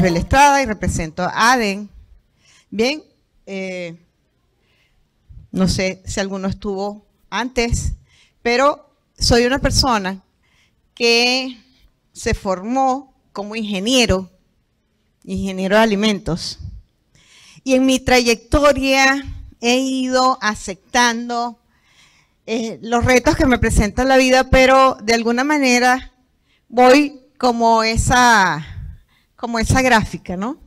Lisbeth Estrada y represento a ADEN. Bien, no sé si alguno estuvo antes, pero soy una persona que se formó como ingeniero de alimentos. Y en mi trayectoria he ido aceptando los retos que me presenta la vida, pero de alguna manera voy como esa gráfica, ¿no?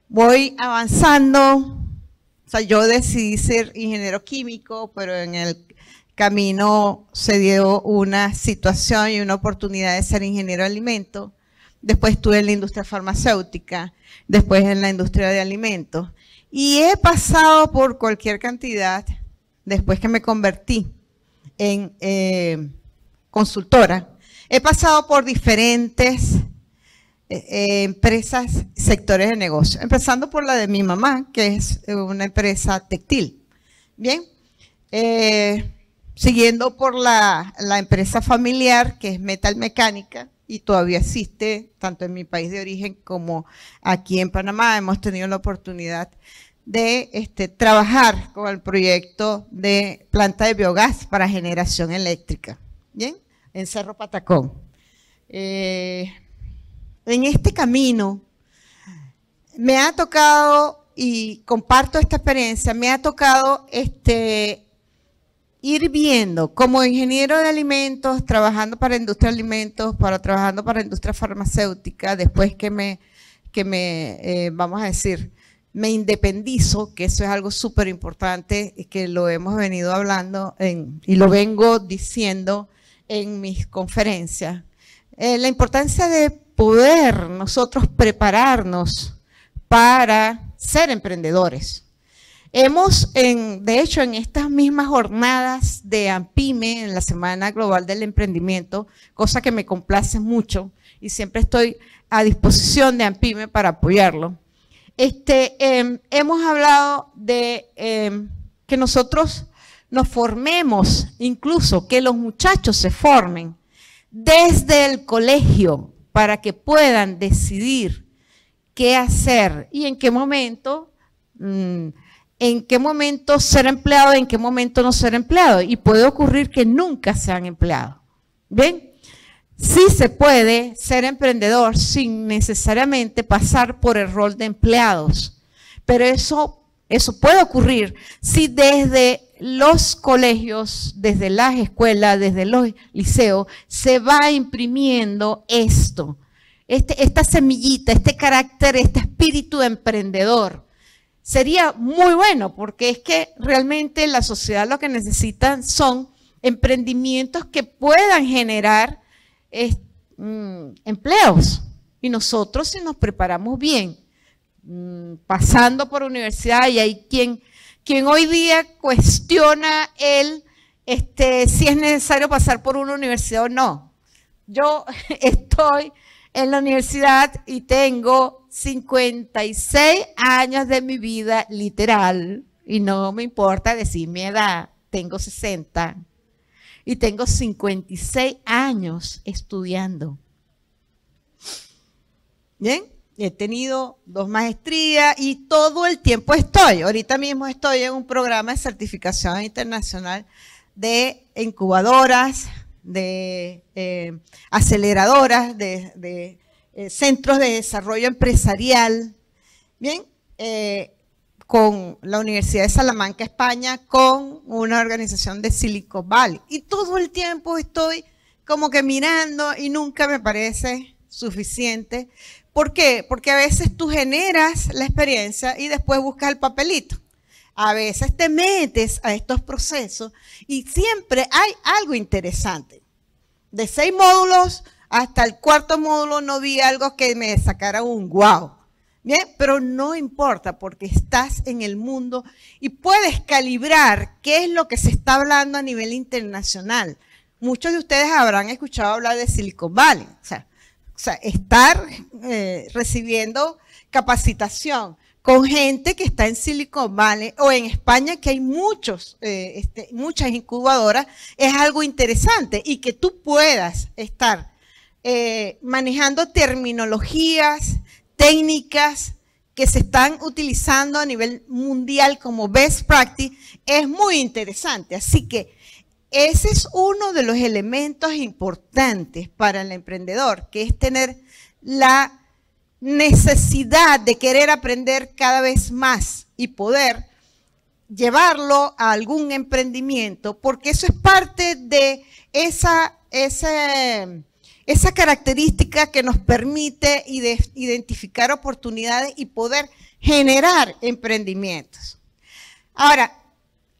Voy avanzando. O sea, yo decidí ser ingeniero químico, pero en el camino se dio una situación y una oportunidad de ser ingeniero de alimentos. Después estuve en la industria farmacéutica, después en la industria de alimentos. Y he pasado por cualquier cantidad, después que me convertí en consultora, he pasado por diferentes empresas, sectores de negocio, empezando por la de mi mamá, que es una empresa textil. Bien, siguiendo por la empresa familiar, que es metalmecánica, y todavía existe, tanto en mi país de origen como aquí en Panamá. Hemos tenido la oportunidad de trabajar con el proyecto de planta de biogás para generación eléctrica, ¿bien? En Cerro Patacón. En este camino me ha tocado, y comparto esta experiencia, me ha tocado ir viendo como ingeniero de alimentos, trabajando para industria de alimentos, trabajando para industria farmacéutica, después que me vamos a decir, me independizo, que eso es algo súper importante, que lo hemos venido hablando y lo vengo diciendo en mis conferencias. La importancia de poder nosotros prepararnos para ser emprendedores. Hemos, de hecho, en estas mismas jornadas de AMPYME, en la Semana Global del Emprendimiento, cosa que me complace mucho y siempre estoy a disposición de AMPYME para apoyarlo, hemos hablado de que nosotros nos formemos, incluso que los muchachos se formen desde el colegio para que puedan decidir qué hacer y en qué momento ser empleado, en qué momento no ser empleado. Y puede ocurrir que nunca sean empleados. ¿Ven? Sí se puede ser emprendedor sin necesariamente pasar por el rol de empleados. Pero eso puede ocurrir si desde los colegios, desde las escuelas, desde los liceos, se va imprimiendo esto, esta semillita, este carácter, este espíritu emprendedor. Sería muy bueno, porque es que realmente la sociedad lo que necesita son emprendimientos que puedan generar empleos. Y nosotros, si nos preparamos bien, pasando por universidad, y hay quien hoy día cuestiona si es necesario pasar por una universidad o no. Yo estoy en la universidad y tengo 56 años de mi vida literal, y no me importa decir mi edad, tengo 60 y tengo 56 años estudiando. Bien, he tenido 2 maestrías y todo el tiempo ahorita mismo estoy en un programa de certificación internacional de incubadoras, de aceleradoras, de centros de desarrollo empresarial, bien, con la Universidad de Salamanca, España, con una organización de Silicon Valley. Y todo el tiempo estoy como que mirando y nunca me parece suficiente. ¿Por qué? Porque a veces tú generas la experiencia y después buscas el papelito. A veces te metes a estos procesos y siempre hay algo interesante. De 6 módulos hasta el 4.º módulo no vi algo que me sacara un wow. Bien, pero no importa porque estás en el mundo y puedes calibrar qué es lo que se está hablando a nivel internacional. Muchos de ustedes habrán escuchado hablar de Silicon Valley. O sea, estar recibiendo capacitación con gente que está en Silicon Valley o en España, que hay muchas incubadoras, es algo interesante, y que tú puedas estar manejando terminologías, técnicas que se están utilizando a nivel mundial como best practice, es muy interesante. Así que ese es uno de los elementos importantes para el emprendedor, que es tener la necesidad de querer aprender cada vez más y poder llevarlo a algún emprendimiento, porque eso es parte de esa característica que nos permite identificar oportunidades y poder generar emprendimientos. Ahora,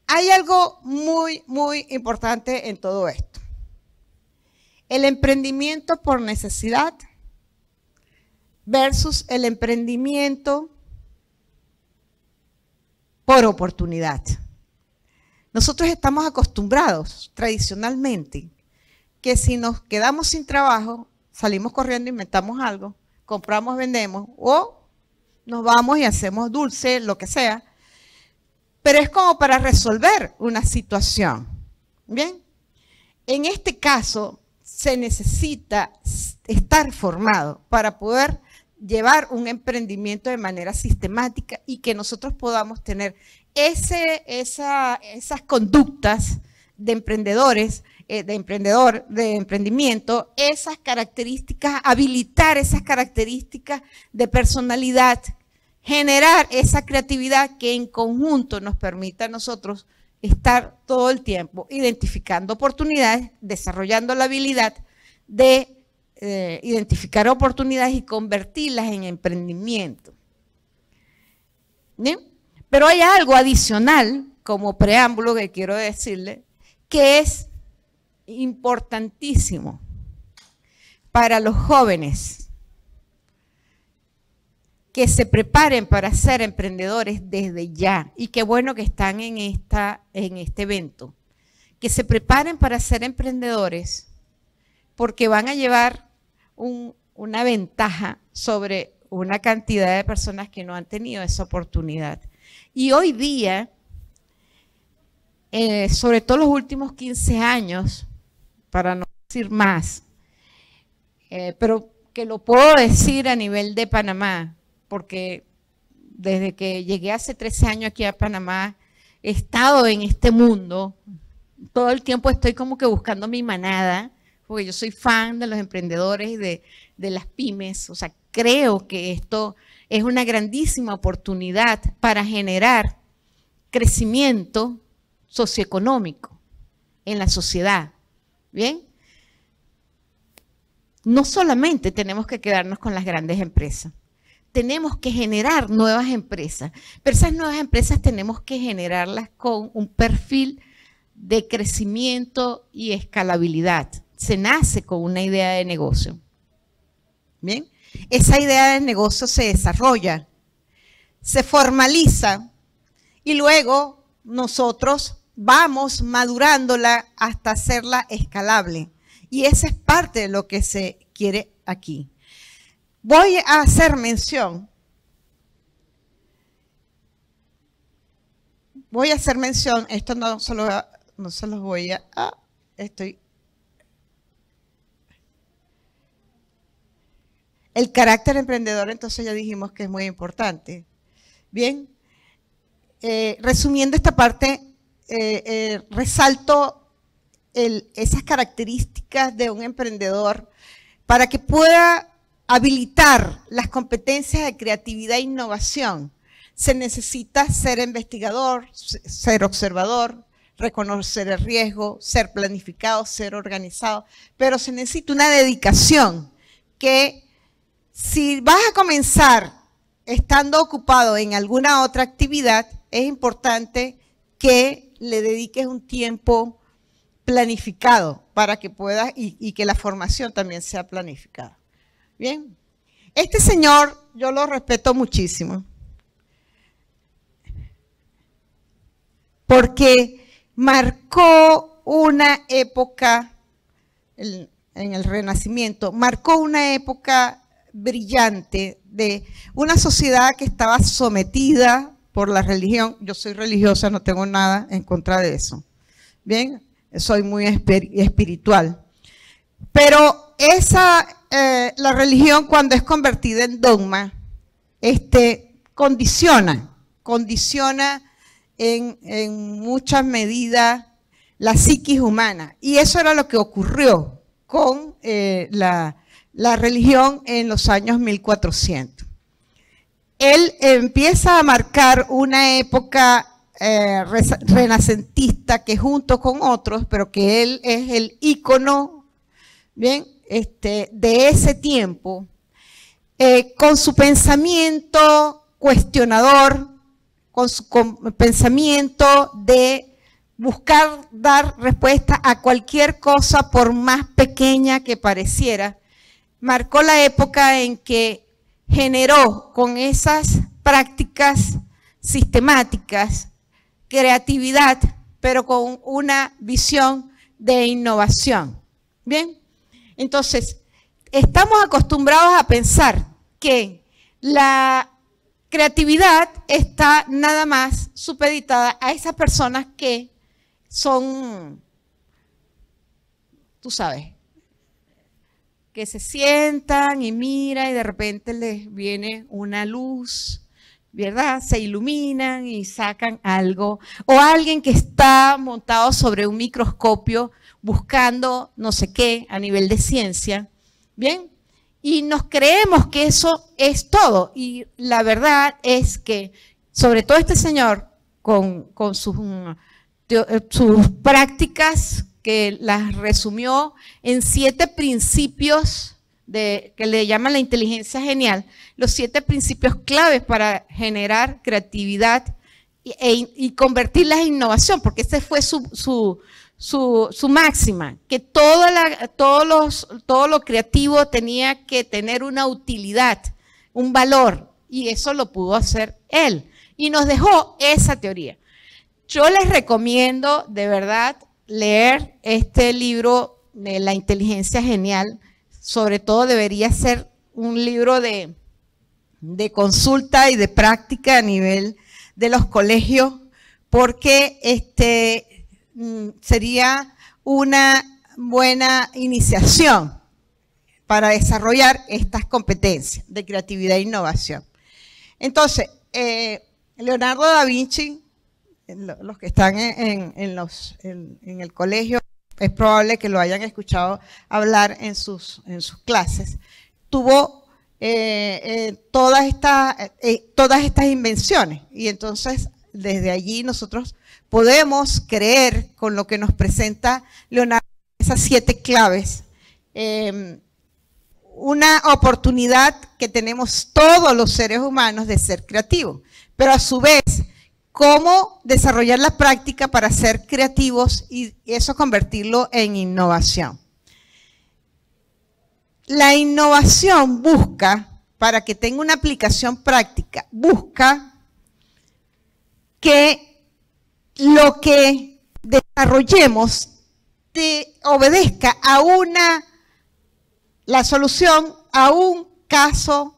hay algo muy, muy importante en todo esto. El emprendimiento por necesidad versus el emprendimiento por oportunidad. Nosotros estamos acostumbrados tradicionalmente que si nos quedamos sin trabajo, salimos corriendo, inventamos algo, compramos, vendemos, o nos vamos y hacemos dulce, lo que sea, pero es como para resolver una situación. Bien, en este caso se necesita estar formado para poder llevar un emprendimiento de manera sistemática y que nosotros podamos tener esas conductas de emprendedores, de emprendimiento, esas características, habilitar esas características de personalidad, generar esa creatividad que en conjunto nos permita a nosotros estar todo el tiempo identificando oportunidades, desarrollando la habilidad de identificar oportunidades y convertirlas en emprendimiento. ¿Bien? Pero hay algo adicional como preámbulo que quiero decirle, que es importantísimo para los jóvenes que se preparen para ser emprendedores desde ya. Y qué bueno que están en este evento. Que se preparen para ser emprendedores porque van a llevar una ventaja sobre una cantidad de personas que no han tenido esa oportunidad. Y hoy día, sobre todo los últimos 15 años, para no decir más, pero que lo puedo decir a nivel de Panamá, porque desde que llegué hace 13 años aquí a Panamá, he estado en este mundo, todo el tiempo estoy como que buscando mi manada, porque yo soy fan de los emprendedores y de las pymes, o sea, creo que esto es una grandísima oportunidad para generar crecimiento socioeconómico en la sociedad, ¿bien? No solamente tenemos que quedarnos con las grandes empresas, tenemos que generar nuevas empresas, pero esas nuevas empresas tenemos que generarlas con un perfil de crecimiento y escalabilidad. Se nace con una idea de negocio. Bien, esa idea de negocio se desarrolla, se formaliza y luego nosotros vamos madurándola hasta hacerla escalable. Y esa es parte de lo que se quiere aquí. Voy a hacer mención. Esto no se los voy a el carácter emprendedor, entonces ya dijimos que es muy importante. Bien, resumiendo esta parte, resalto esas características de un emprendedor para que pueda habilitar las competencias de creatividad e innovación. Se necesita ser investigador, ser observador, reconocer el riesgo, ser planificado, ser organizado, pero se necesita una dedicación que si vas a comenzar estando ocupado en alguna otra actividad, es importante que le dediques un tiempo planificado para que puedas y que la formación también sea planificada. Bien, este señor yo lo respeto muchísimo porque marcó una época en el Renacimiento, marcó una época brillante de una sociedad que estaba sometida por la religión. Yo soy religiosa, no tengo nada en contra de eso. Bien, soy muy espiritual. Pero la religión cuando es convertida en dogma, condiciona en muchas medidas la psiquis humana. Y eso era lo que ocurrió con la religión en los años 1400. Él empieza a marcar una época renacentista que junto con otros, pero que él es el ícono, bien, de ese tiempo, con su pensamiento cuestionador, con su pensamiento de buscar dar respuesta a cualquier cosa por más pequeña que pareciera, marcó la época en que generó con esas prácticas sistemáticas creatividad, pero con una visión de innovación. Bien, entonces, estamos acostumbrados a pensar que la creatividad está nada más supeditada a esas personas que son, tú sabes, que se sientan y miran y de repente les viene una luz, ¿verdad? Se iluminan y sacan algo. O alguien que está montado sobre un microscopio buscando no sé qué a nivel de ciencia, ¿bien? Y nos creemos que eso es todo. Y la verdad es que, sobre todo este señor, con sus prácticas, que las resumió en 7 principios que le llaman la inteligencia genial, los 7 principios claves para generar creatividad y convertirlas en innovación, porque ese fue su máxima, que todo lo creativo tenía que tener una utilidad, un valor, y eso lo pudo hacer él. Y nos dejó esa teoría. Yo les recomiendo, de verdad, leer este libro de la inteligencia genial. Sobre todo debería ser un libro de consulta y de práctica a nivel de los colegios, porque sería una buena iniciación para desarrollar estas competencias de creatividad e innovación. Entonces, Leonardo da Vinci, los que están en el colegio, es probable que lo hayan escuchado hablar en sus clases, tuvo todas estas invenciones, y entonces desde allí nosotros podemos creer con lo que nos presenta Leonardo, esas 7 claves, una oportunidad que tenemos todos los seres humanos de ser creativos, pero a su vez, cómo desarrollar la práctica para ser creativos y eso convertirlo en innovación. La innovación busca, para que tenga una aplicación práctica, busca que lo que desarrollemos obedezca a la solución a un caso,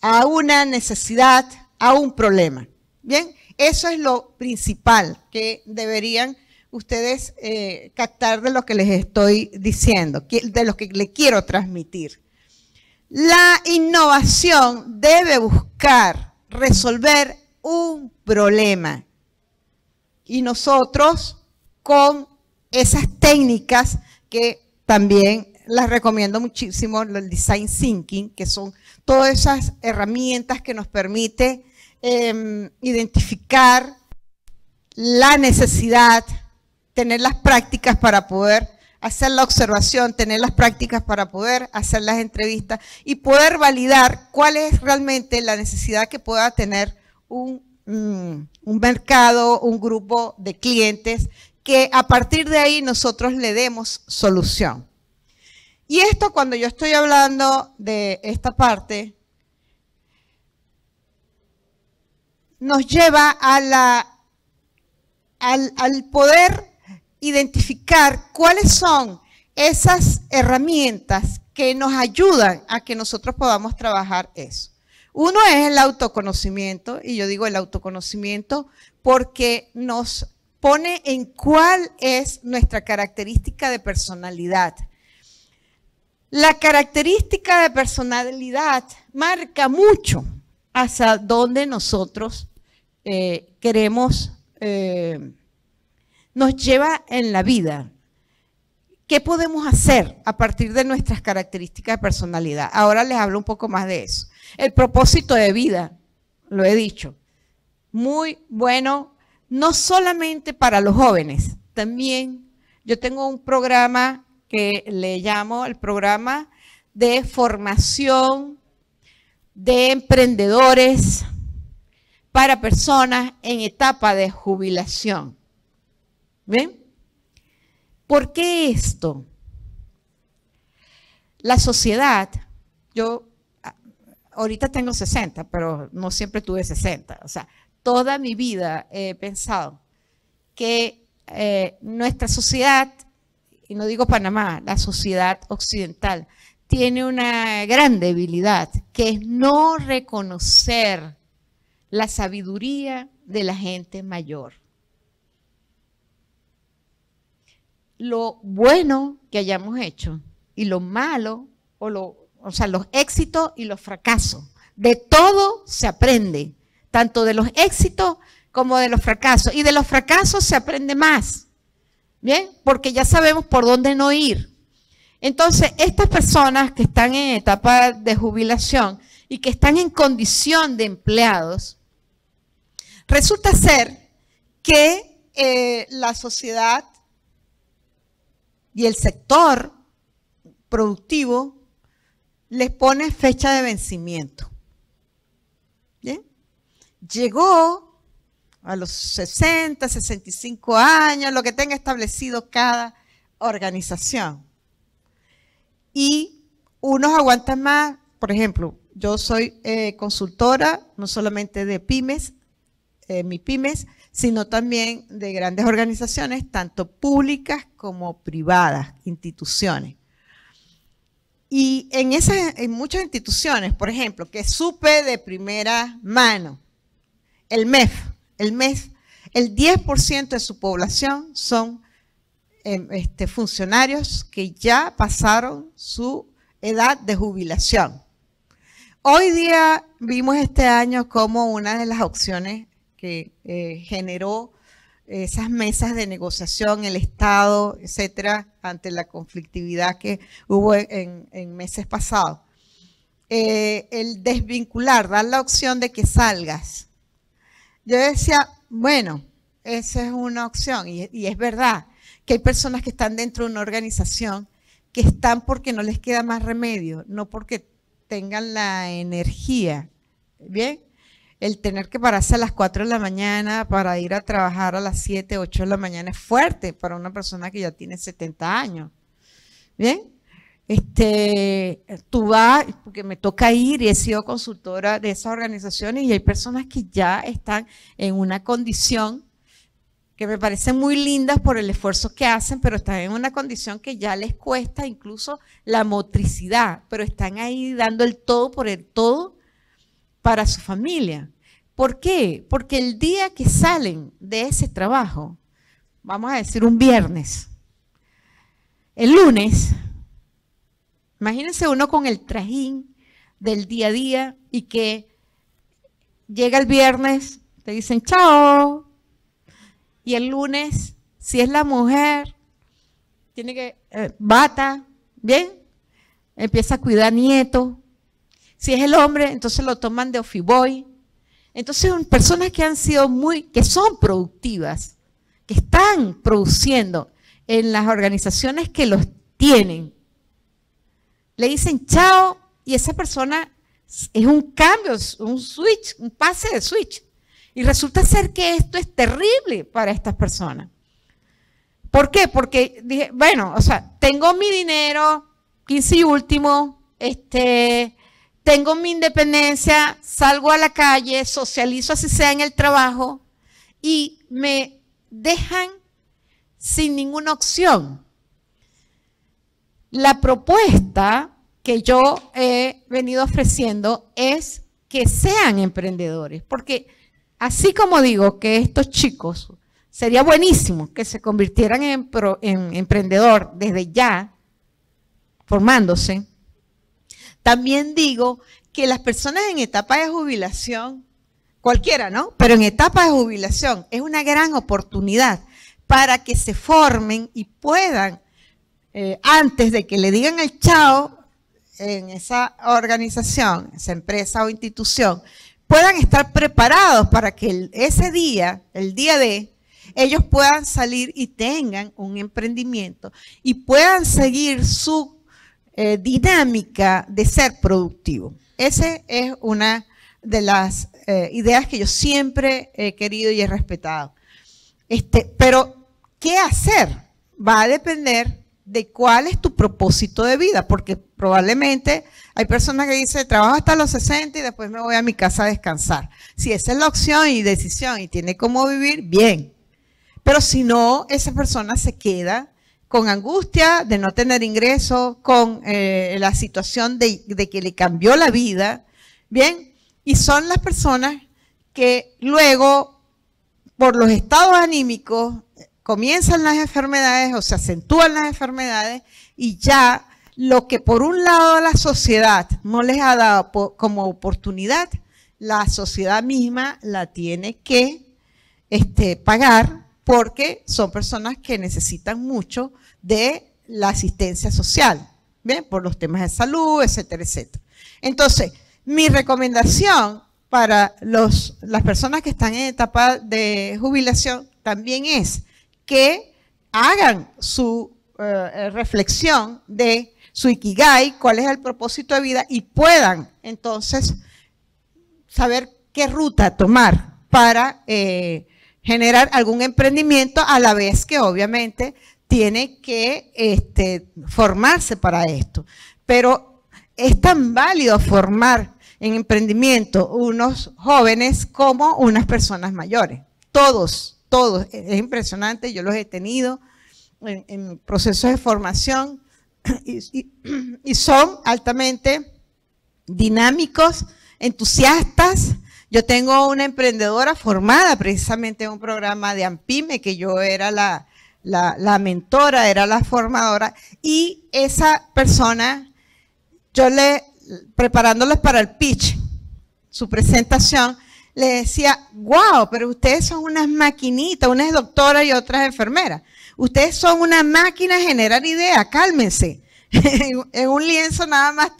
a una necesidad, a un problema. Bien, eso es lo principal que deberían ustedes captar de lo que les estoy diciendo, de lo que les quiero transmitir. La innovación debe buscar resolver un problema. Y nosotros, con esas técnicas que también las recomiendo muchísimo, el design thinking, que son todas esas herramientas que nos permiten identificar la necesidad, tener las prácticas para poder hacer la observación, tener las prácticas para poder hacer las entrevistas y poder validar cuál es realmente la necesidad que pueda tener un mercado, un grupo de clientes, que a partir de ahí nosotros le demos solución. Y esto, cuando yo estoy hablando de esta parte, nos lleva a al poder identificar cuáles son esas herramientas que nos ayudan a que nosotros podamos trabajar eso. Uno es el autoconocimiento, y yo digo el autoconocimiento porque nos pone en cuál es nuestra característica de personalidad. La característica de personalidad marca mucho hacia dónde nosotros queremos, nos lleva en la vida. ¿Qué podemos hacer a partir de nuestras características de personalidad? Ahora les hablo un poco más de eso. El propósito de vida, lo he dicho, muy bueno, no solamente para los jóvenes, también yo tengo un programa que le llamo el programa de formación de emprendedores para personas en etapa de jubilación. ¿Ven? ¿Por qué esto? La sociedad, yo ahorita tengo 60, pero no siempre tuve 60. O sea, toda mi vida he pensado que nuestra sociedad, y no digo Panamá, la sociedad occidental, tiene una gran debilidad, que es no reconocer la sabiduría de la gente mayor. Lo bueno que hayamos hecho y lo malo, o sea, los éxitos y los fracasos. De todo se aprende, tanto de los éxitos como de los fracasos. Y de los fracasos se aprende más, ¿bien? Porque ya sabemos por dónde no ir. Entonces, estas personas que están en etapa de jubilación y que están en condición de empleados, resulta ser que la sociedad y el sector productivo les pone fecha de vencimiento. ¿Bien? Llegó a los 60, 65 años, lo que tenga establecido cada organización. Y unos aguantan más, por ejemplo, yo soy consultora, no solamente de pymes, MIPYMES, sino también de grandes organizaciones, tanto públicas como privadas, instituciones. Y en muchas instituciones, por ejemplo, que supe de primera mano, el MEF, el 10% de su población son funcionarios que ya pasaron su edad de jubilación. Hoy día vimos este año como una de las opciones que generó esas mesas de negociación, el Estado, etcétera, ante la conflictividad que hubo en meses pasados. El desvincular, dar la opción de que salgas. Yo decía, bueno, esa es una opción y es verdad que hay personas que están dentro de una organización que están porque no les queda más remedio, no porque tengan la energía, ¿bien? El tener que pararse a las 4 de la mañana para ir a trabajar a las 7, 8 de la mañana es fuerte para una persona que ya tiene 70 años. ¿Bien? Tú vas, porque me toca ir y he sido consultora de esas organizaciones y hay personas que ya están en una condición que me parecen muy lindas por el esfuerzo que hacen, pero están en una condición que ya les cuesta incluso la motricidad, pero están ahí dando el todo por el todo para su familia. ¿Por qué? Porque el día que salen de ese trabajo, vamos a decir un viernes, el lunes, imagínense uno con el trajín del día a día y que llega el viernes, te dicen chao, y el lunes, si es la mujer, tiene que, bata, ¿bien? Empieza a cuidar nietos. Si es el hombre, entonces lo toman de ofiboy. Entonces, son personas que han sido que son productivas, que están produciendo en las organizaciones que los tienen. Le dicen chao y esa persona es un cambio, un switch, un pase de switch. Y resulta ser que esto es terrible para estas personas. ¿Por qué? Porque dije, bueno, o sea, tengo mi dinero, 15 y último, tengo mi independencia, salgo a la calle, socializo así sea en el trabajo y me dejan sin ninguna opción. La propuesta que yo he venido ofreciendo es que sean emprendedores, porque así como digo que estos chicos sería buenísimo que se convirtieran en emprendedor desde ya, formándose, También digo que las personas en etapa de jubilación, cualquiera, ¿no? Pero en etapa de jubilación es una gran oportunidad para que se formen y puedan, antes de que le digan el chao en esa organización, esa empresa o institución, puedan estar preparados para que ese día, el día de, ellos puedan salir y tengan un emprendimiento y puedan seguir su dinámica de ser productivo. Esa es una de las ideas que yo siempre he querido y he respetado. Pero, ¿qué hacer? Va a depender de cuál es tu propósito de vida, porque probablemente hay personas que dicen, trabajo hasta los 60 y después me voy a mi casa a descansar. Si esa es la opción y decisión y tiene cómo vivir, bien. Pero si no, esa persona se queda con angustia de no tener ingresos, con la situación de que le cambió la vida, ¿bien? Y son las personas que luego, por los estados anímicos, comienzan las enfermedades o se acentúan las enfermedades y ya lo que por un lado la sociedad no les ha dado como oportunidad, la sociedad misma la tiene que pagar porque son personas que necesitan mucho de la asistencia social, ¿bien? Por los temas de salud, etcétera, etcétera. Entonces, mi recomendación para las personas que están en etapa de jubilación también es que hagan su reflexión de su ikigai, cuál es el propósito de vida y puedan entonces saber qué ruta tomar para generar algún emprendimiento a la vez que obviamente tiene que formarse para esto. Pero es tan válido formar en emprendimiento unos jóvenes como unas personas mayores. Todos, es impresionante, yo los he tenido en procesos de formación y son altamente dinámicos, entusiastas. Yo tengo una emprendedora formada precisamente en un programa de AMPYME, que yo era la mentora, era la formadora, y esa persona, preparándoles para el pitch, su presentación, le decía, wow, pero ustedes son unas maquinitas, una es doctora y otra es enfermera. Ustedes son una máquina de generar ideas, cálmense. En un lienzo nada más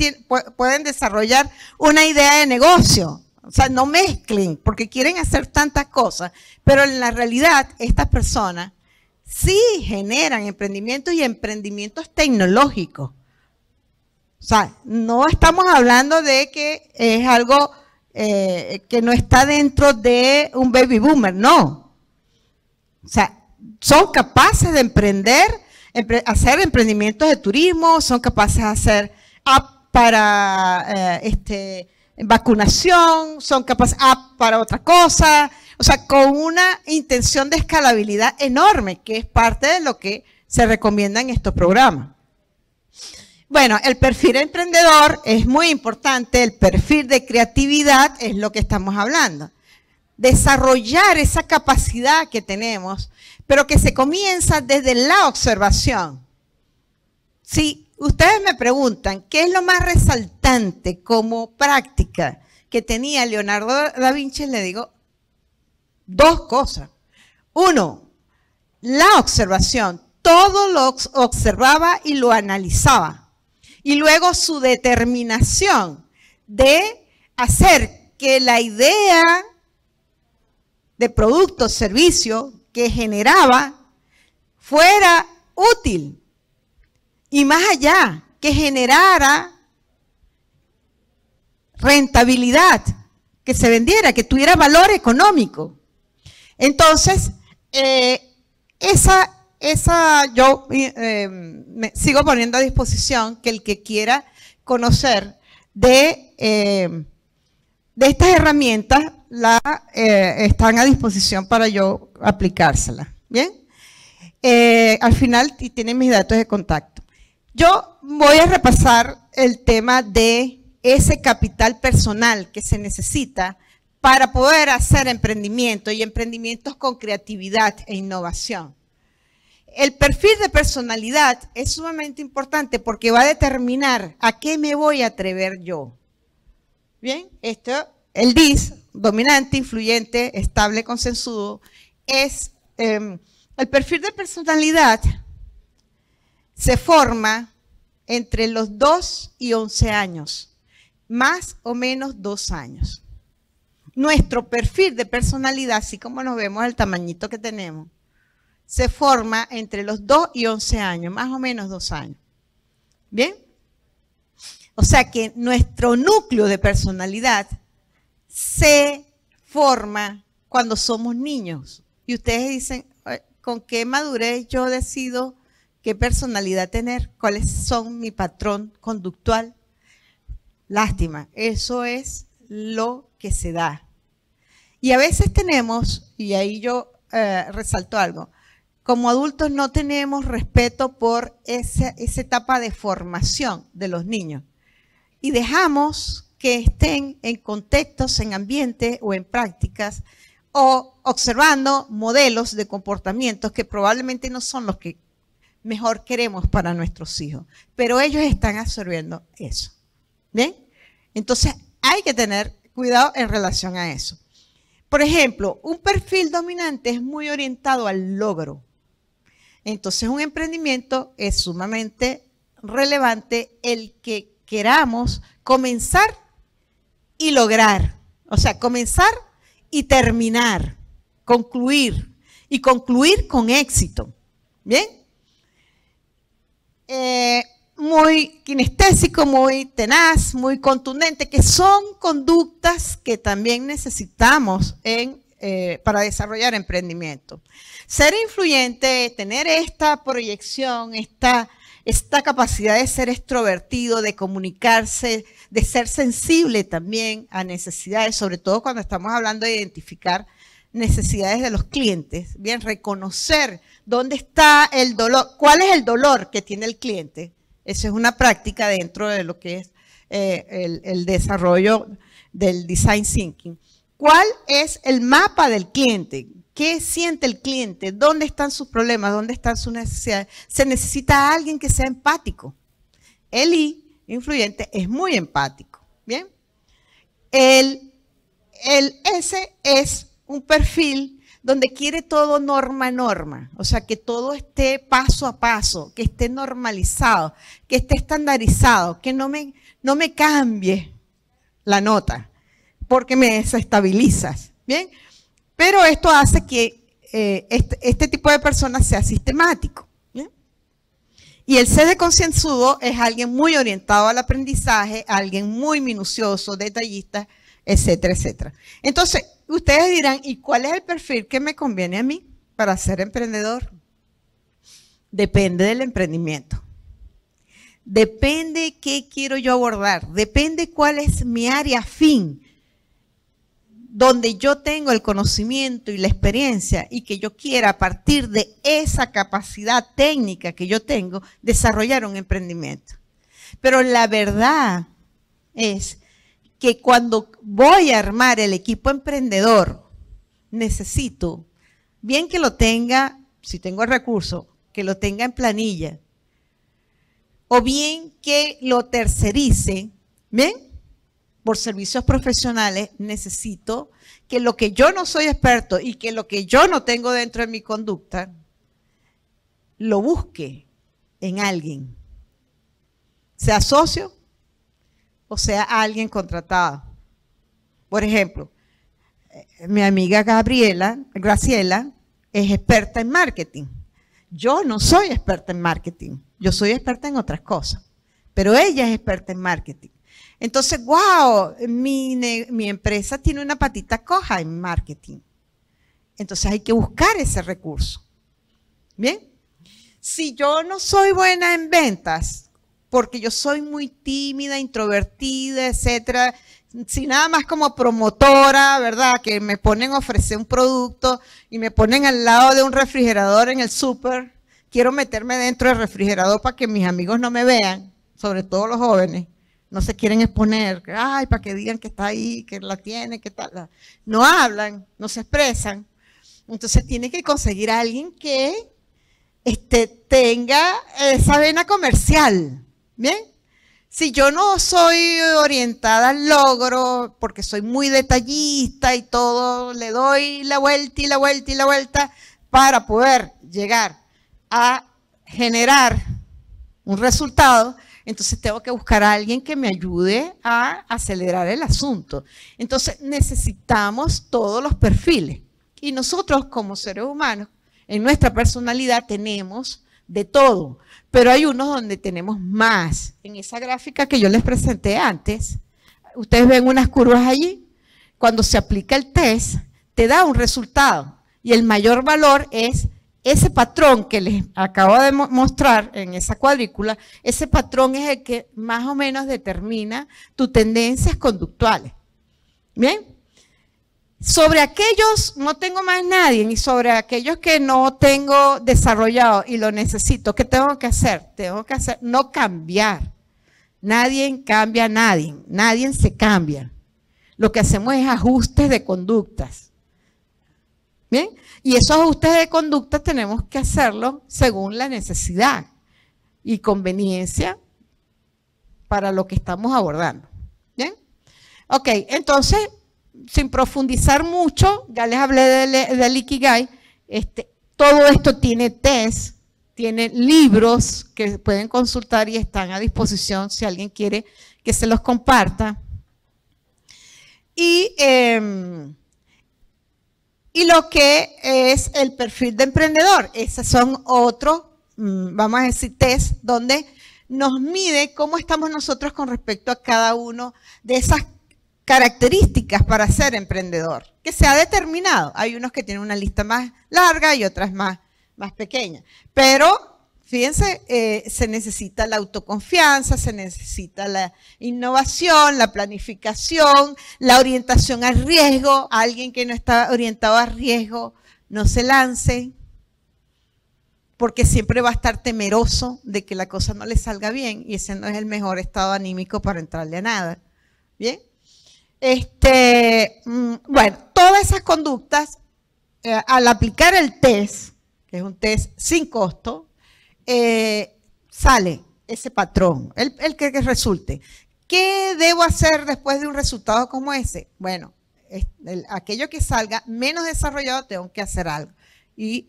pueden desarrollar una idea de negocio. O sea, no mezclen, porque quieren hacer tantas cosas. Pero en la realidad, estas personas sí generan emprendimientos y emprendimientos tecnológicos. O sea, no estamos hablando de que es algo que no está dentro de un baby boomer, no. O sea, son capaces de hacer emprendimientos de turismo, son capaces de hacer app para vacunación, son capaces app para otra cosa, o sea, con una intención de escalabilidad enorme, que es parte de lo que se recomienda en estos programas. Bueno, el perfil emprendedor es muy importante, el perfil de creatividad es lo que estamos hablando. Desarrollar esa capacidad que tenemos, pero que se comienza desde la observación. Si ustedes me preguntan, ¿qué es lo más resaltante como práctica que tenía Leonardo da Vinci? Le digo dos cosas. Uno, la observación. Todo lo observaba y lo analizaba. Y luego su determinación de hacer que la idea de producto o servicio que generaba fuera útil y más allá, que generara rentabilidad, que se vendiera, que tuviera valor económico. Entonces, yo me sigo poniendo a disposición que el que quiera conocer de estas herramientas están a disposición para yo aplicárselas. ¿Bien? Al final tienen mis datos de contacto. Yo voy a repasar el tema de ese capital personal que se necesita para poder hacer emprendimiento y emprendimientos con creatividad e innovación. el perfil de personalidad es sumamente importante porque va a determinar a qué me voy a atrever yo. Bien, el DIS, dominante, influyente, estable, consensuado, es el perfil de personalidad se forma entre los 2 y 11 años, más o menos 2 años. Nuestro perfil de personalidad, así como nos vemos el tamañito que tenemos, se forma entre los 2 y 11 años, más o menos 2 años. ¿Bien? O sea que nuestro núcleo de personalidad se forma cuando somos niños. Y ustedes dicen, ¿con qué madurez yo decido qué personalidad tener? ¿Cuáles son mi patrón conductual? Lástima, eso es lo que se da. Y a veces tenemos, y ahí yo resalto algo, como adultos no tenemos respeto por esa etapa de formación de los niños. Y dejamos que estén en contextos, en ambientes o en prácticas, o observando modelos de comportamientos que probablemente no son los que mejor queremos para nuestros hijos. Pero ellos están absorbiendo eso. ¿Bien? Entonces hay que tener cuidado en relación a eso. Por ejemplo, un perfil dominante es muy orientado al logro. Entonces un emprendimiento es sumamente relevante el que queramos comenzar y lograr. O sea, comenzar y terminar, concluir y concluir con éxito. ¿Bien? Muy kinestésico, muy tenaz, muy contundente, que son conductas que también necesitamos para desarrollar emprendimiento. Ser influyente, tener esta proyección, esta capacidad de ser extrovertido, de comunicarse, de ser sensible también a necesidades, sobre todo cuando estamos hablando de identificar necesidades de los clientes, bien, reconocer dónde está el dolor, cuál es el dolor que tiene el cliente. Esa es una práctica dentro de lo que es el desarrollo del design thinking. ¿Cuál es el mapa del cliente? ¿Qué siente el cliente? ¿Dónde están sus problemas? ¿Dónde están sus necesidades? Se necesita alguien que sea empático. El influyente es muy empático. ¿Bien? El S es un perfil donde quiere todo norma a norma, o sea, que todo esté paso a paso, que esté normalizado, que esté estandarizado, que no me cambie la nota, porque me desestabilizas, ¿bien? Pero esto hace que este tipo de personas sea sistemático, ¿bien? Y el C de concienzudo es alguien muy orientado al aprendizaje, alguien muy minucioso, detallista, etcétera, etcétera. Entonces, ustedes dirán, ¿y cuál es el perfil que me conviene a mí para ser emprendedor? Depende del emprendimiento. Depende qué quiero yo abordar. Depende cuál es mi área afín, donde yo tengo el conocimiento y la experiencia y que yo quiera a partir de esa capacidad técnica que yo tengo, desarrollar un emprendimiento. Pero la verdad es que cuando voy a armar el equipo emprendedor, necesito, bien que lo tenga, si tengo el recurso, que lo tenga en planilla, o bien que lo tercerice, ¿bien? Por servicios profesionales, necesito que lo que yo no soy experto y que lo que yo no tengo dentro de mi conducta, lo busque en alguien, sea socio o sea alguien contratado. Por ejemplo, mi amiga Graciela, es experta en marketing. Yo no soy experta en marketing, yo soy experta en otras cosas, pero ella es experta en marketing. Entonces, wow, mi empresa tiene una patita coja en marketing. Entonces hay que buscar ese recurso. ¿Bien? Si yo no soy buena en ventas, porque yo soy muy tímida, introvertida, etcétera, si nada más como promotora, ¿verdad? Que me ponen a ofrecer un producto y me ponen al lado de un refrigerador en el súper, quiero meterme dentro del refrigerador para que mis amigos no me vean, sobre todo los jóvenes. No se quieren exponer, ay, para que digan que está ahí, que la tiene, que tal. No hablan, no se expresan. Entonces tiene que conseguir a alguien que tenga esa vena comercial, ¿bien? Si yo no soy orientada al logro, porque soy muy detallista y todo, le doy la vuelta y la vuelta y la vuelta para poder llegar a generar un resultado, entonces tengo que buscar a alguien que me ayude a acelerar el asunto. Entonces necesitamos todos los perfiles. Y nosotros como seres humanos, en nuestra personalidad tenemos de todo, pero hay unos donde tenemos más. En esa gráfica que yo les presenté antes, ustedes ven unas curvas allí. Cuando se aplica el test, te da un resultado y el mayor valor es ese patrón que les acabo de mostrar en esa cuadrícula. Ese patrón es el que más o menos determina tus tendencias conductuales. ¿Bien? Sobre aquellos no tengo más nadie, y sobre aquellos que no tengo desarrollado y lo necesito, ¿qué tengo que hacer? Tengo que hacer, no cambiar. Nadie cambia a nadie, nadie se cambia. Lo que hacemos es ajustes de conductas. ¿Bien? Y esos ajustes de conductas tenemos que hacerlo según la necesidad y conveniencia para lo que estamos abordando. ¿Bien? Ok, entonces, sin profundizar mucho, ya les hablé del Ikigai, todo esto tiene test, tiene libros que pueden consultar y están a disposición si alguien quiere que se los comparta. Y lo que es el perfil de emprendedor, esos son otros, vamos a decir, test, donde nos mide cómo estamos nosotros con respecto a cada uno de esas características para ser emprendedor, que se ha determinado. Hay unos que tienen una lista más larga y otras más pequeña. Pero, fíjense, se necesita la autoconfianza, se necesita la innovación, la planificación, la orientación al riesgo. Alguien que no está orientado a riesgo, no se lance, porque siempre va a estar temeroso de que la cosa no le salga bien, y ese no es el mejor estado anímico para entrarle a nada. ¿Bien? Bueno, todas esas conductas, al aplicar el test, que es un test sin costo, sale ese patrón, el que resulte. ¿Qué debo hacer después de un resultado como ese? Bueno, aquello que salga menos desarrollado, tengo que hacer algo. Y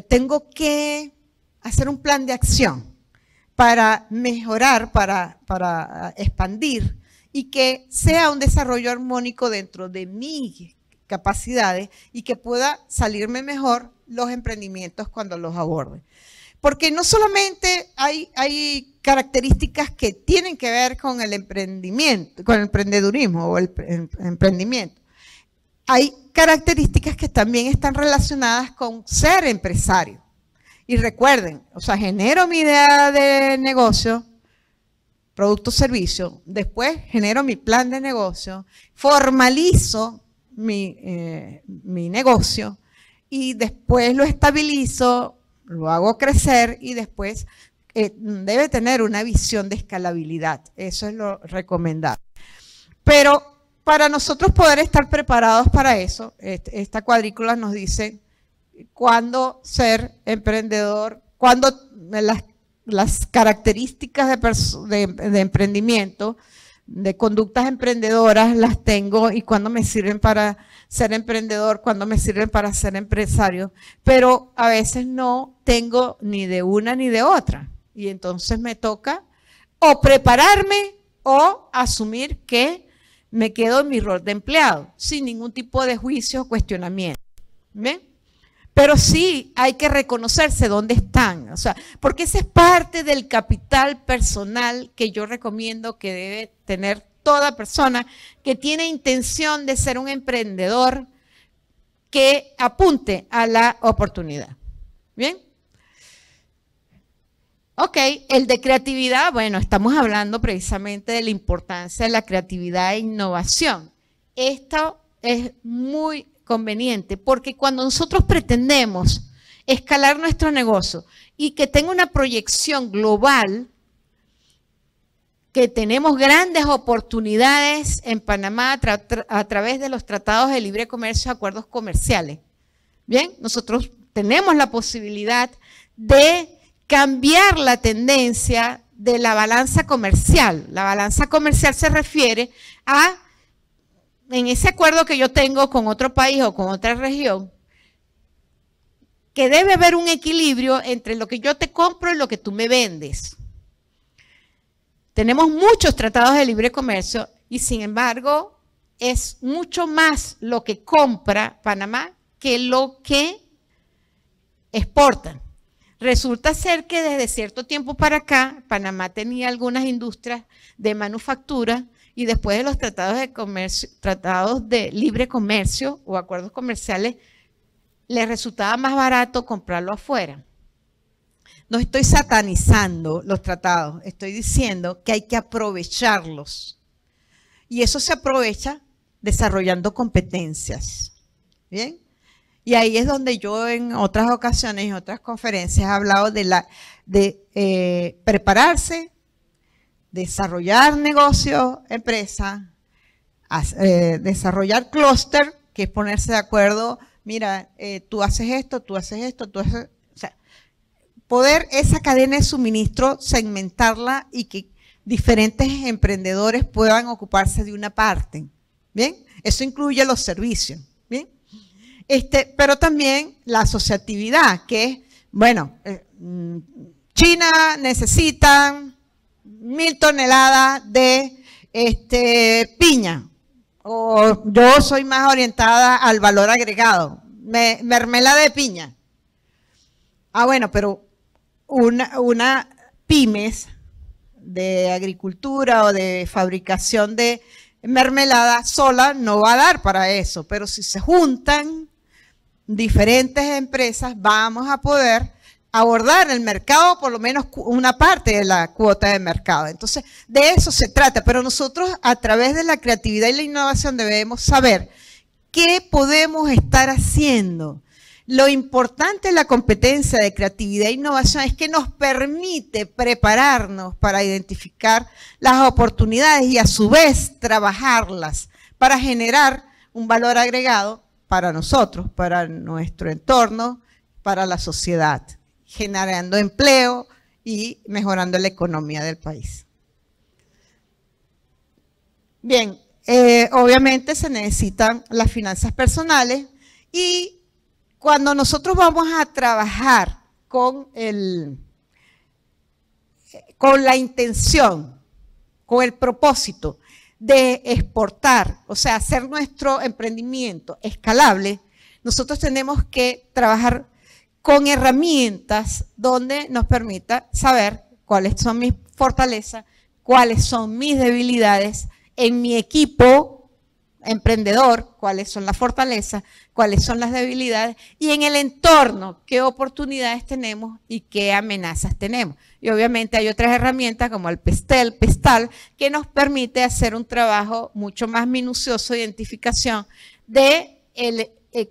tengo que hacer un plan de acción para mejorar, para expandir, y que sea un desarrollo armónico dentro de mis capacidades y que pueda salirme mejor los emprendimientos cuando los aborde. Porque no solamente hay características que tienen que ver con el emprendimiento, con el emprendedurismo o el emprendimiento. Hay características que también están relacionadas con ser empresario. Y recuerden, o sea, genero mi idea de negocio, producto o servicio, después genero mi plan de negocio, formalizo mi negocio y después lo estabilizo, lo hago crecer y después debe tener una visión de escalabilidad. Eso es lo recomendable. Pero para nosotros poder estar preparados para eso, esta cuadrícula nos dice cuándo ser emprendedor, cuándo las características de emprendimiento, de conductas emprendedoras las tengo y cuándo me sirven para ser emprendedor, cuándo me sirven para ser empresario, pero a veces no tengo ni de una ni de otra. Y entonces me toca o prepararme o asumir que me quedo en mi rol de empleado, sin ningún tipo de juicio o cuestionamiento. ¿Ven? Pero sí hay que reconocerse dónde están, o sea, porque esa es parte del capital personal que yo recomiendo que debe tener toda persona que tiene intención de ser un emprendedor que apunte a la oportunidad. ¿Bien? Ok, el de creatividad, bueno, estamos hablando precisamente de la importancia de la creatividad e innovación. Esto es muy conveniente, porque cuando nosotros pretendemos escalar nuestro negocio y que tenga una proyección global, que tenemos grandes oportunidades en Panamá a través de los tratados de libre comercio, acuerdos comerciales. Bien, nosotros tenemos la posibilidad de cambiar la tendencia de la balanza comercial. La balanza comercial se refiere a, en ese acuerdo que yo tengo con otro país o con otra región, que debe haber un equilibrio entre lo que yo te compro y lo que tú me vendes. Tenemos muchos tratados de libre comercio y sin embargo es mucho más lo que compra Panamá que lo que exportan. Resulta ser que desde cierto tiempo para acá, Panamá tenía algunas industrias de manufactura y después de los tratados de comercio, tratados de libre comercio o acuerdos comerciales, les resultaba más barato comprarlo afuera. No estoy satanizando los tratados, estoy diciendo que hay que aprovecharlos. Y eso se aprovecha desarrollando competencias. ¿Bien? Y ahí es donde yo en otras ocasiones, en otras conferencias, he hablado de prepararse, desarrollar negocio, empresa, desarrollar clúster, que es ponerse de acuerdo, mira, tú haces esto, tú haces esto, tú haces... O sea, poder esa cadena de suministro, segmentarla y que diferentes emprendedores puedan ocuparse de una parte. ¿Bien? Eso incluye los servicios. ¿Bien? Pero también la asociatividad, que es, bueno, China necesita 1000 toneladas de piña, o yo soy más orientada al valor agregado, mermelada de piña. Ah, bueno, pero una pymes de agricultura o de fabricación de mermelada sola no va a dar para eso, pero si se juntan diferentes empresas vamos a poder abordar el mercado, por lo menos una parte de la cuota de mercado. Entonces, de eso se trata, pero nosotros a través de la creatividad y la innovación debemos saber qué podemos estar haciendo. Lo importante de la competencia de creatividad e innovación es que nos permite prepararnos para identificar las oportunidades y a su vez trabajarlas para generar un valor agregado para nosotros, para nuestro entorno, para la sociedad, generando empleo y mejorando la economía del país. Bien, obviamente se necesitan las finanzas personales y cuando nosotros vamos a trabajar con la intención, con el propósito de exportar, o sea, hacer nuestro emprendimiento escalable, nosotros tenemos que trabajar con herramientas donde nos permita saber cuáles son mis fortalezas, cuáles son mis debilidades en mi equipo emprendedor, cuáles son las fortalezas, cuáles son las debilidades y en el entorno, qué oportunidades tenemos y qué amenazas tenemos. Y obviamente hay otras herramientas como el PESTAL, que nos permite hacer un trabajo mucho más minucioso de identificación de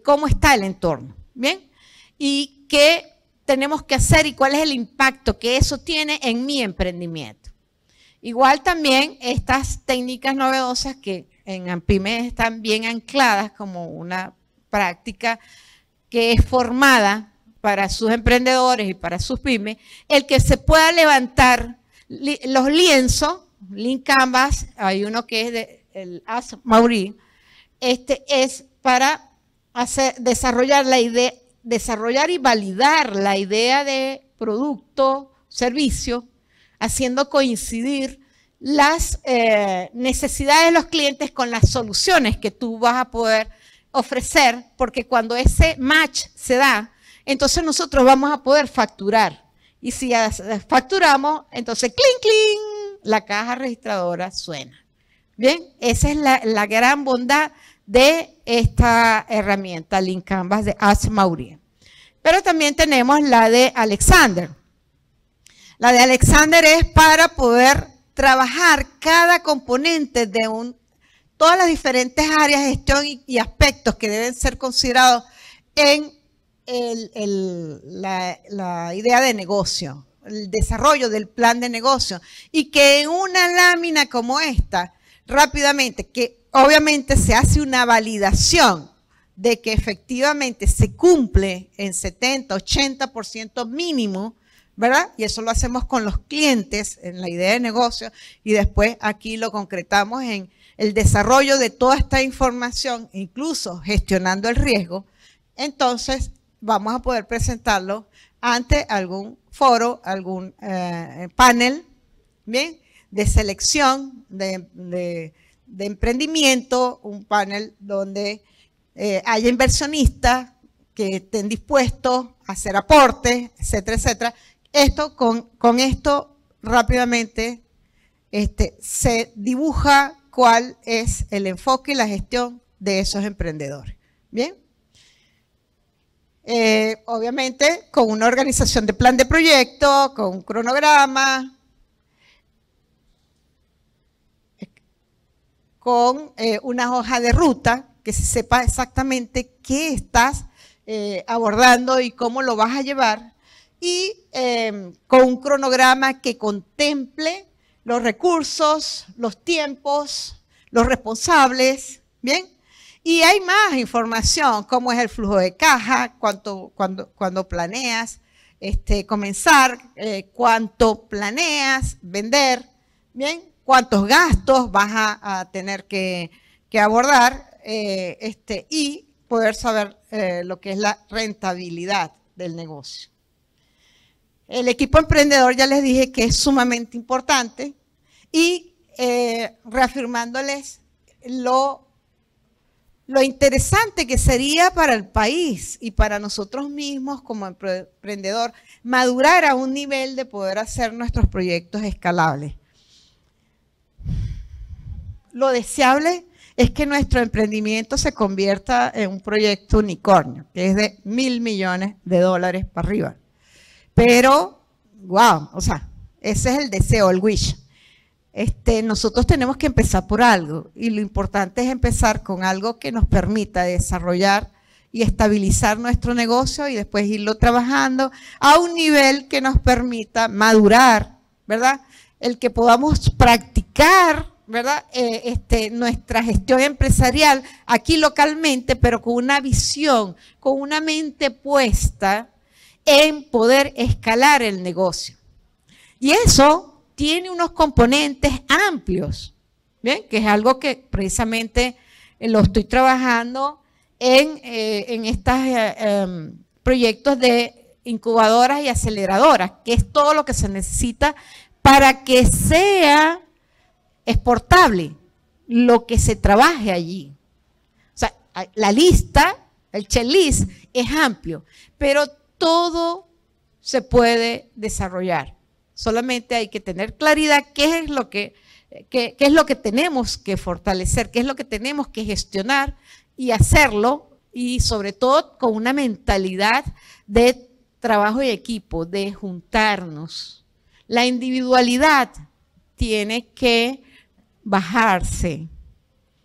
cómo está el entorno, ¿bien? Y qué tenemos que hacer y cuál es el impacto que eso tiene en mi emprendimiento. Igual también estas técnicas novedosas que en AMPYME están bien ancladas como una práctica que es formada para sus emprendedores y para sus pymes, el que se pueda levantar los lienzos, Lean Canvas, hay uno que es del As Mauri, es para desarrollar la idea, desarrollar y validar la idea de producto, servicio, haciendo coincidir las necesidades de los clientes con las soluciones que tú vas a poder ofrecer, porque cuando ese match se da, entonces nosotros vamos a poder facturar. Y si facturamos, entonces clink, clink, la caja registradora suena. Bien, esa es la gran bondad de esta herramienta, Lean Canvas de As Mauri. Pero también tenemos la de Alexander. La de Alexander es para poder trabajar cada componente de todas las diferentes áreas de gestión y aspectos que deben ser considerados en la idea de negocio, el desarrollo del plan de negocio, y que en una lámina como esta, rápidamente, que obviamente se hace una validación de que efectivamente se cumple en 70, 80% mínimo, ¿verdad? Y eso lo hacemos con los clientes en la idea de negocio y después aquí lo concretamos en el desarrollo de toda esta información, incluso gestionando el riesgo. Entonces vamos a poder presentarlo ante algún foro, algún panel, ¿bien?, de selección de emprendimiento, un panel donde haya inversionistas que estén dispuestos a hacer aportes, etcétera, etcétera. Con esto rápidamente se dibuja cuál es el enfoque y la gestión de esos emprendedores. Bien. Obviamente con una organización de plan de proyecto, con un cronograma, con una hoja de ruta, que se sepa exactamente qué estás abordando y cómo lo vas a llevar, y con un cronograma que contemple los recursos, los tiempos, los responsables, ¿bien? Y hay más información, cómo es el flujo de caja, cuando planeas comenzar, cuánto planeas vender, ¿bien? Cuántos gastos vas a tener que abordar y poder saber lo que es la rentabilidad del negocio. El equipo emprendedor ya les dije que es sumamente importante y reafirmándoles lo interesante que sería para el país y para nosotros mismos como emprendedor madurar a un nivel de poder hacer nuestros proyectos escalables. Lo deseable es que nuestro emprendimiento se convierta en un proyecto unicornio, que es de $1.000 millones para arriba. Pero, wow, o sea, ese es el deseo, el wish. Nosotros tenemos que empezar por algo y lo importante es empezar con algo que nos permita desarrollar y estabilizar nuestro negocio y después irlo trabajando a un nivel que nos permita madurar, ¿verdad? El que podamos practicar, ¿verdad? Nuestra gestión empresarial aquí localmente, pero con una visión, con una mente puesta en poder escalar el negocio. Y eso tiene unos componentes amplios, ¿bien? Que es algo que precisamente lo estoy trabajando en estos proyectos de incubadoras y aceleradoras, que es todo lo que se necesita para que sea exportable lo que se trabaje allí. O sea, la lista, el checklist es amplio, pero todo se puede desarrollar. Solamente hay que tener claridad qué es lo que tenemos que fortalecer, qué es lo que tenemos que gestionar y hacerlo, y sobre todo con una mentalidad de trabajo y equipo, de juntarnos. La individualidad tiene que bajarse.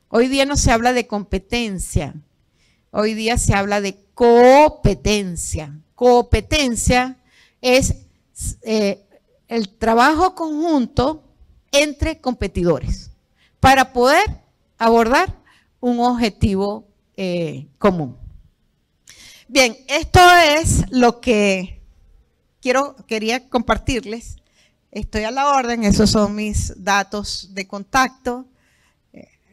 Hoy día no se habla de competencia, hoy día se habla de competencia. Competencia es el trabajo conjunto entre competidores para poder abordar un objetivo común. Bien, esto es lo que quería compartirles. Estoy a la orden, esos son mis datos de contacto.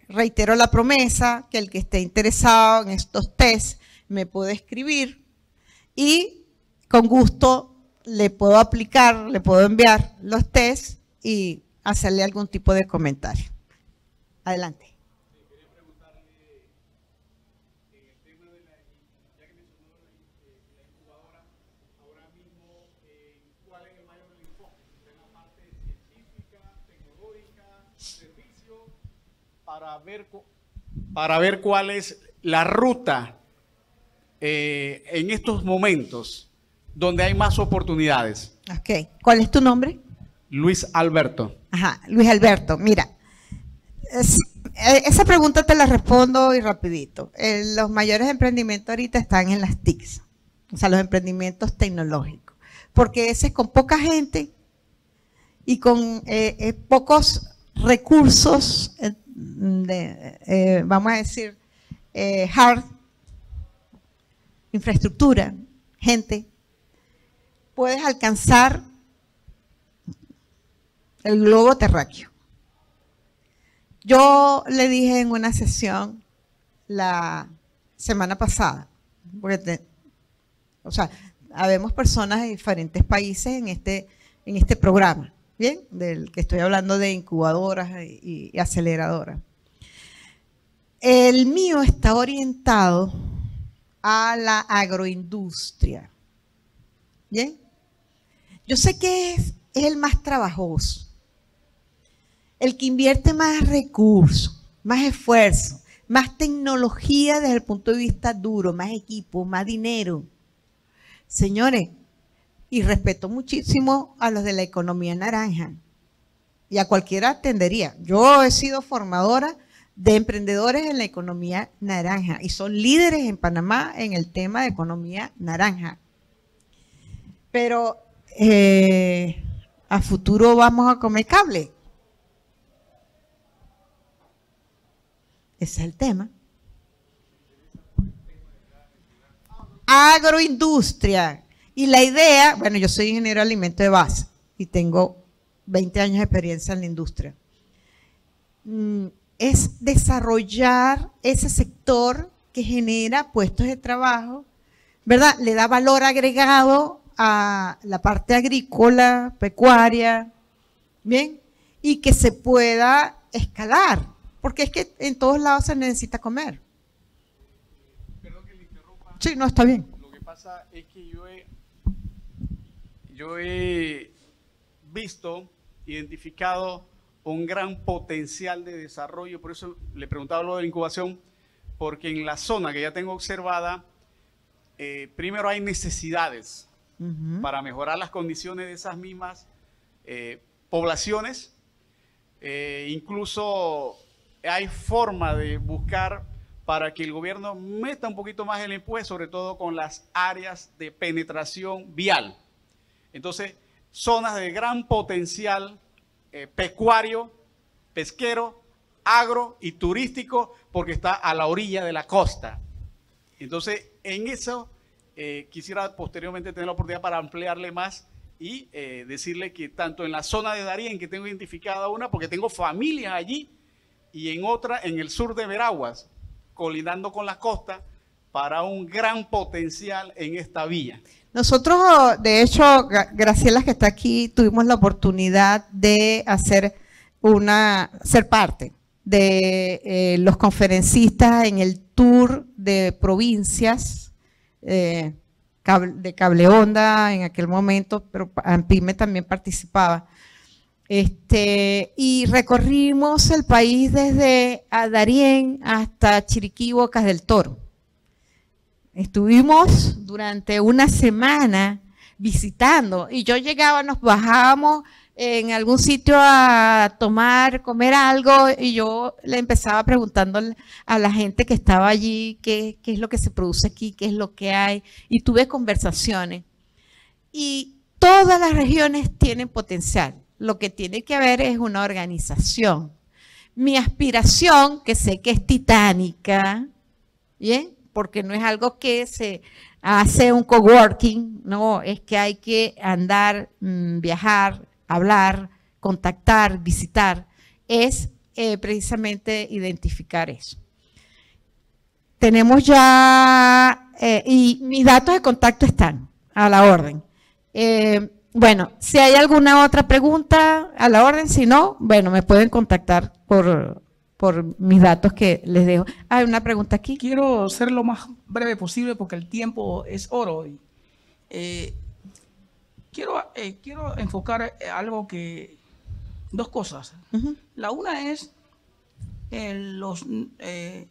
Reitero la promesa que el que esté interesado en estos tests me puede escribir y con gusto le puedo aplicar, le puedo enviar los tests y hacerle algún tipo de comentario. Adelante. Quería preguntarle en el tema de ya que mencionó la incubadora, ahora mismo, ¿cuál es el mayor enfoque? ¿En la parte científica, tecnológica, servicio? Para ver cuál es la ruta en estos momentos donde hay más oportunidades. Ok. ¿Cuál es tu nombre? Luis Alberto. Ajá, Luis Alberto. Mira, esa pregunta te la respondo y rapidito. Los mayores emprendimientos ahorita están en las TICs, o sea, los emprendimientos tecnológicos, porque ese es con poca gente y con pocos recursos, vamos a decir, hard, infraestructura, gente, puedes alcanzar el globo terráqueo. Yo le dije en una sesión la semana pasada, porque habemos personas de diferentes países en este programa, ¿bien? Del que estoy hablando de incubadoras y aceleradoras. El mío está orientado a la agroindustria, ¿bien? Yo sé que es el más trabajoso, el que invierte más recursos, más esfuerzo, más tecnología desde el punto de vista duro, más equipo, más dinero. Señores, y respeto muchísimo a los de la economía naranja y a cualquiera atendería. Yo he sido formadora de emprendedores en la economía naranja y son líderes en Panamá en el tema de economía naranja. Pero a futuro vamos a comer cable. Ese es el tema. Agroindustria. Y la idea, bueno, yo soy ingeniero de alimentos de base y tengo 20 años de experiencia en la industria. Es desarrollar ese sector que genera puestos de trabajo, ¿verdad? Le da valor agregado a la parte agrícola, pecuaria, ¿bien? Y que se pueda escalar, porque es que en todos lados se necesita comer. Perdón que le interrumpa. Sí, no, está bien. Lo que pasa es que yo he visto, identificado un gran potencial de desarrollo, por eso le preguntaba lo de la incubación, porque en la zona que ya tengo observada, primero hay necesidades para mejorar las condiciones de esas mismas poblaciones, incluso hay forma de buscar para que el gobierno meta un poquito más el impuesto, sobre todo con las áreas de penetración vial. Entonces, zonas de gran potencial pecuario, pesquero, agro y turístico, porque está a la orilla de la costa. Entonces, en eso quisiera posteriormente tener la oportunidad para ampliarle más y decirle que tanto en la zona de Darién, que tengo identificada una, porque tengo familias allí, y en otra en el sur de Veraguas, colindando con la costa, para un gran potencial en esta vía. Nosotros, de hecho, Graciela, que está aquí, tuvimos la oportunidad de ser parte de los conferencistas en el tour de provincias de Cable Onda en aquel momento, pero ANPYME también participaba. Y recorrimos el país desde Darién hasta Chiriquí, Bocas del Toro. Estuvimos durante una semana visitando y yo llegaba, nos bajábamos en algún sitio a comer algo y yo le empezaba preguntando a la gente que estaba allí qué es lo que se produce aquí, qué es lo que hay, y tuve conversaciones. Y todas las regiones tienen potencial, lo que tiene que haber es una organización. Mi aspiración, que sé que es titánica, ¿bien? Porque no es algo que se hace un coworking, no, es que hay que andar, viajar, hablar, contactar, visitar, es precisamente identificar eso. Tenemos ya, y mis datos de contacto están a la orden. Bueno, si hay alguna otra pregunta, a la orden, si no, bueno, me pueden contactar por mis datos que les dejo. Hay una pregunta aquí. Quiero ser lo más breve posible porque el tiempo es oro. Quiero enfocar algo dos cosas. La una es que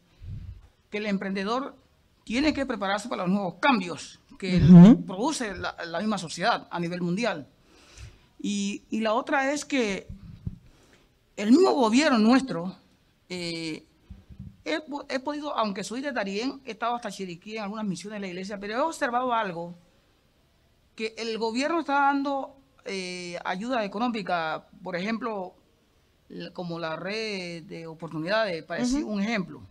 el emprendedor tiene que prepararse para los nuevos cambios que produce la misma sociedad a nivel mundial. Y la otra es que el mismo gobierno nuestro, he podido, aunque soy de Darién, he estado hasta Chiriquí en algunas misiones de la iglesia, pero he observado algo, que el gobierno está dando ayuda económica, por ejemplo, como la red de oportunidades, para decir un ejemplo,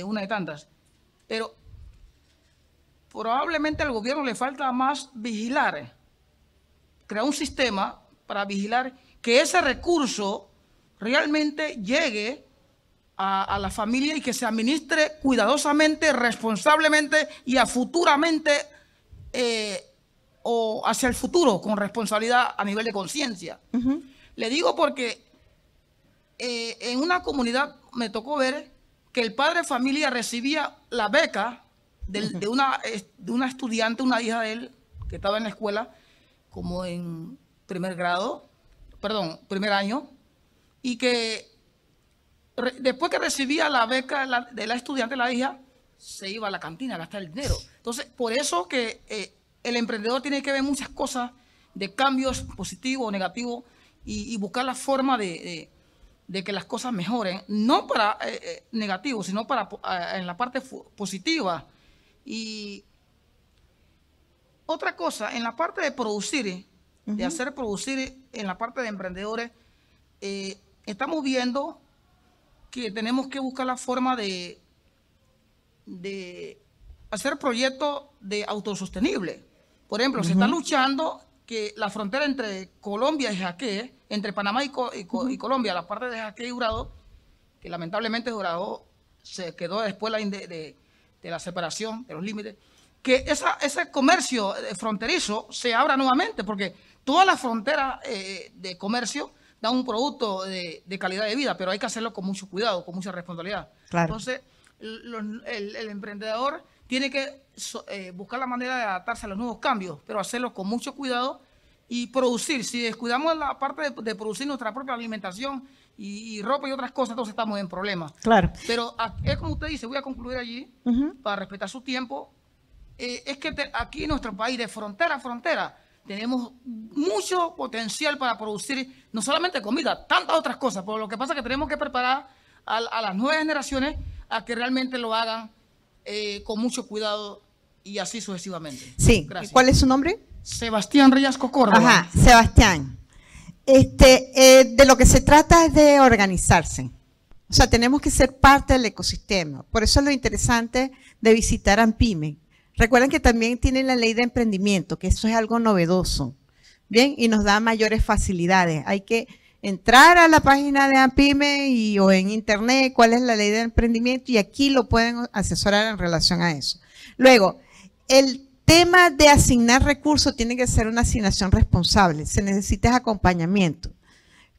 una de tantas. Pero probablemente al gobierno le falta más vigilar, crear un sistema para vigilar que ese recurso realmente llegue a la familia y que se administre cuidadosamente, responsablemente y a futuramente o hacia el futuro con responsabilidad a nivel de conciencia. Le digo porque en una comunidad me tocó ver que el padre de familia recibía la beca de una estudiante, una hija de él, que estaba en la escuela, como en primer año, y que después que recibía la beca de la estudiante, la hija, se iba a la cantina a gastar el dinero. Entonces, por eso que el emprendedor tiene que ver muchas cosas de cambios positivos o negativos y buscar la forma de que las cosas mejoren, no para negativo, sino para en la parte positiva. Y otra cosa, en la parte de producir, de hacer producir en la parte de emprendedores, estamos viendo que tenemos que buscar la forma de hacer proyectos de autosostenible. Por ejemplo, se está luchando que la frontera entre Colombia y Jaque, entre Panamá y Colombia, la parte de Jaque y Dorado, que lamentablemente Dorado se quedó después de la separación de los límites, que ese comercio fronterizo se abra nuevamente, porque todas las fronteras de comercio dan un producto de calidad de vida, pero hay que hacerlo con mucho cuidado, con mucha responsabilidad. Claro. Entonces, el emprendedor tiene que buscar la manera de adaptarse a los nuevos cambios, pero hacerlo con mucho cuidado y producir. Si descuidamos la parte de producir nuestra propia alimentación y ropa y otras cosas, entonces estamos en problemas. Claro. Pero es como usted dice, voy a concluir allí, para respetar su tiempo, es que aquí en nuestro país, de frontera a frontera, tenemos mucho potencial para producir no solamente comida, tantas otras cosas, pero lo que pasa es que tenemos que preparar a las nuevas generaciones a que realmente lo hagan con mucho cuidado y así sucesivamente. Sí. Gracias. ¿Cuál es su nombre? Sebastián Reyasco Córdoba. Ajá, Sebastián. De lo que se trata es de organizarse. O sea, tenemos que ser parte del ecosistema. Por eso es lo interesante de visitar AMPYME. Recuerden que también tiene la ley de emprendimiento, que eso es algo novedoso. Bien, y nos da mayores facilidades. Hay que entrar a la página de AMPYME o en internet cuál es la ley de emprendimiento y aquí lo pueden asesorar en relación a eso. Luego, el tema de asignar recursos tiene que ser una asignación responsable. Se necesita acompañamiento.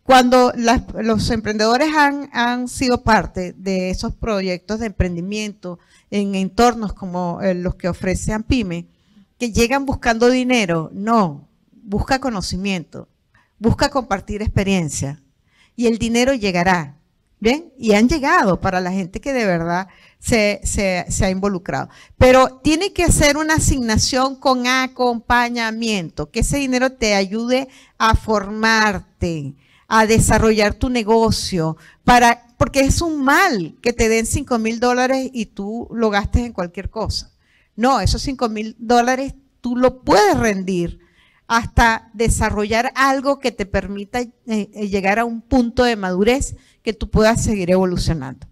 Cuando los emprendedores han sido parte de esos proyectos de emprendimiento en entornos como los que ofrece AMPYME, que llegan buscando dinero, no, busca conocimiento, busca compartir experiencia y el dinero llegará, ¿bien? Y han llegado para la gente que de verdad se ha involucrado. Pero tiene que hacer una asignación con acompañamiento, que ese dinero te ayude a formarte, a desarrollar tu negocio, porque es un mal que te den $5,000 y tú lo gastes en cualquier cosa. No, esos $5,000 tú lo puedes rendir hasta desarrollar algo que te permita llegar a un punto de madurez que tú puedas seguir evolucionando.